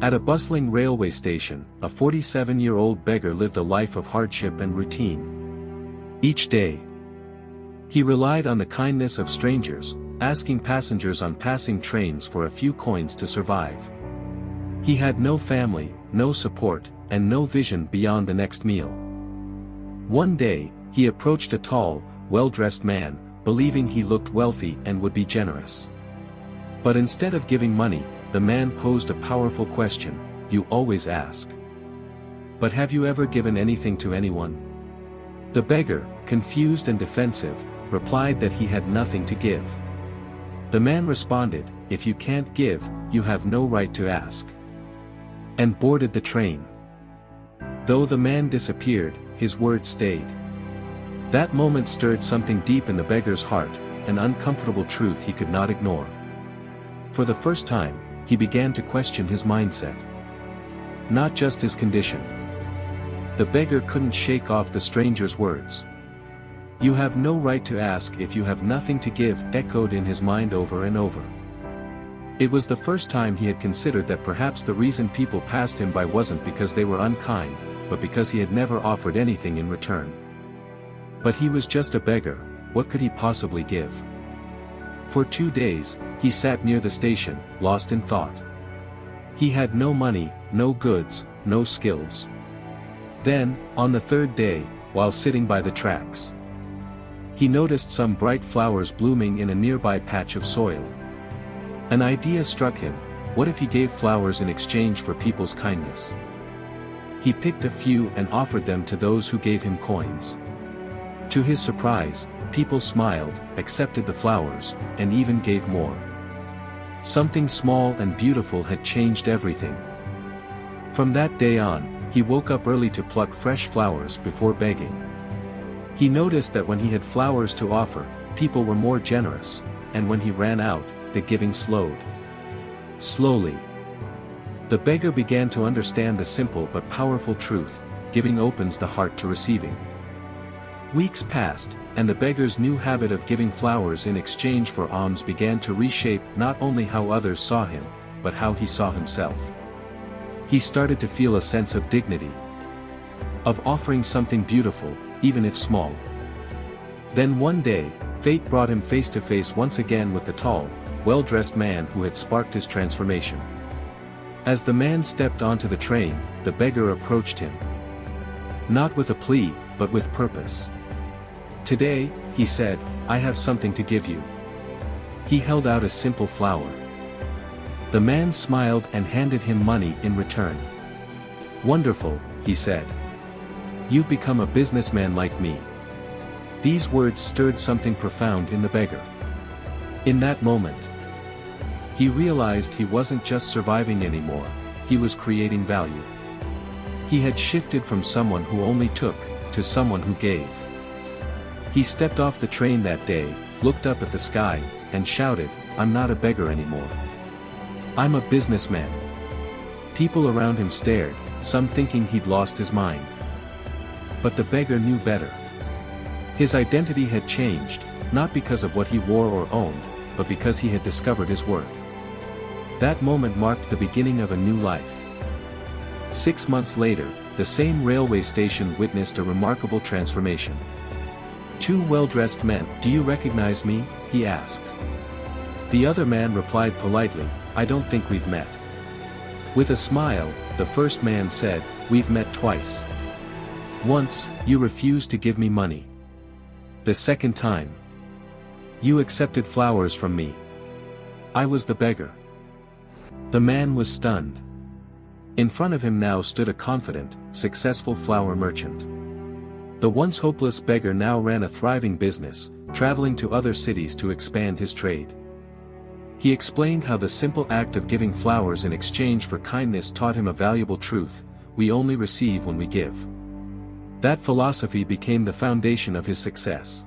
At a bustling railway station, a 47-year-old beggar lived a life of hardship and routine. Each day, he relied on the kindness of strangers, asking passengers on passing trains for a few coins to survive. He had no family, no support, and no vision beyond the next meal. One day, he approached a tall, well-dressed man, believing he looked wealthy and would be generous. But instead of giving money, the man posed a powerful question: "You always ask. But have you ever given anything to anyone?" The beggar, confused and defensive, replied that he had nothing to give. The man responded, "If you can't give, you have no right to ask," and boarded the train. Though the man disappeared, his words stayed. That moment stirred something deep in the beggar's heart, an uncomfortable truth he could not ignore. For the first time, he began to question his mindset. Not just his condition. The beggar couldn't shake off the stranger's words. "You have no right to ask if you have nothing to give," echoed in his mind over and over. It was the first time he had considered that perhaps the reason people passed him by wasn't because they were unkind, but because he had never offered anything in return. But he was just a beggar, what could he possibly give? For 2 days, he sat near the station, lost in thought. He had no money, no goods, no skills. Then, on the third day, while sitting by the tracks, he noticed some bright flowers blooming in a nearby patch of soil. An idea struck him: what if he gave flowers in exchange for people's kindness? He picked a few and offered them to those who gave him coins. To his surprise, people smiled, accepted the flowers, and even gave more. Something small and beautiful had changed everything. From that day on, he woke up early to pluck fresh flowers before begging. He noticed that when he had flowers to offer, people were more generous, and when he ran out, the giving slowed. Slowly, the beggar began to understand the simple but powerful truth: giving opens the heart to receiving. Weeks passed, and the beggar's new habit of giving flowers in exchange for alms began to reshape not only how others saw him, but how he saw himself. He started to feel a sense of dignity, of offering something beautiful, even if small. Then one day, fate brought him face to face once again with the tall, well-dressed man who had sparked his transformation. As the man stepped onto the train, the beggar approached him. Not with a plea, but with purpose. "Today," he said, "I have something to give you." He held out a simple flower. The man smiled and handed him money in return. "Wonderful," he said. "You've become a businessman like me." These words stirred something profound in the beggar. In that moment, he realized he wasn't just surviving anymore, he was creating value. He had shifted from someone who only took, to someone who gave. He stepped off the train that day, looked up at the sky, and shouted, "I'm not a beggar anymore. I'm a businessman." People around him stared, some thinking he'd lost his mind. But the beggar knew better. His identity had changed, not because of what he wore or owned, but because he had discovered his worth. That moment marked the beginning of a new life. 6 months later, the same railway station witnessed a remarkable transformation. 2 well-dressed men. "Do you recognize me?" he asked. The other man replied politely, "I don't think we've met." With a smile, the first man said, "We've met twice. Once, you refused to give me money. The second time, you accepted flowers from me. I was the beggar." The man was stunned. In front of him now stood a confident, successful flower merchant. The once hopeless beggar now ran a thriving business, traveling to other cities to expand his trade. He explained how the simple act of giving flowers in exchange for kindness taught him a valuable truth: we only receive when we give. That philosophy became the foundation of his success.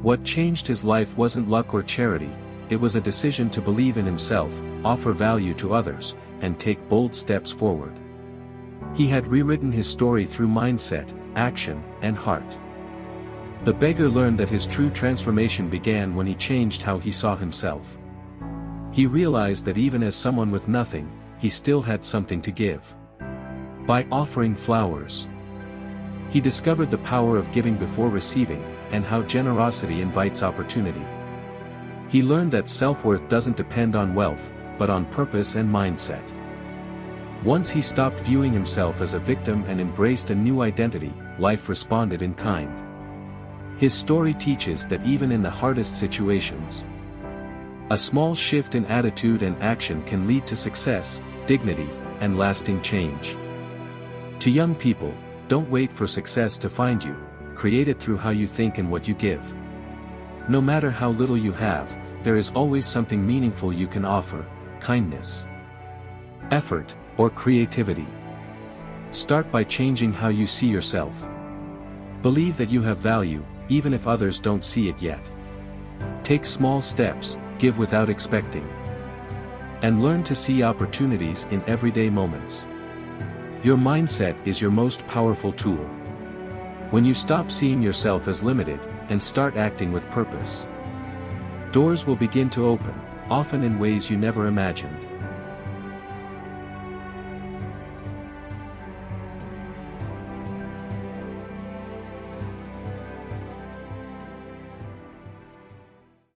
What changed his life wasn't luck or charity, it was a decision to believe in himself, offer value to others, and take bold steps forward. He had rewritten his story through mindset, action, and heart. The beggar learned that his true transformation began when he changed how he saw himself. He realized that even as someone with nothing, he still had something to give. By offering flowers, he discovered the power of giving before receiving, and how generosity invites opportunity. He learned that self-worth doesn't depend on wealth, but on purpose and mindset. Once he stopped viewing himself as a victim and embraced a new identity, life responded in kind. His story teaches that even in the hardest situations, a small shift in attitude and action can lead to success, dignity, and lasting change. To young people, don't wait for success to find you, create it through how you think and what you give. No matter how little you have, there is always something meaningful you can offer: kindness, effort, or creativity. Start by changing how you see yourself. Believe that you have value, even if others don't see it yet. Take small steps, give without expecting, and learn to see opportunities in everyday moments. Your mindset is your most powerful tool. When you stop seeing yourself as limited, and start acting with purpose, doors will begin to open, often in ways you never imagined.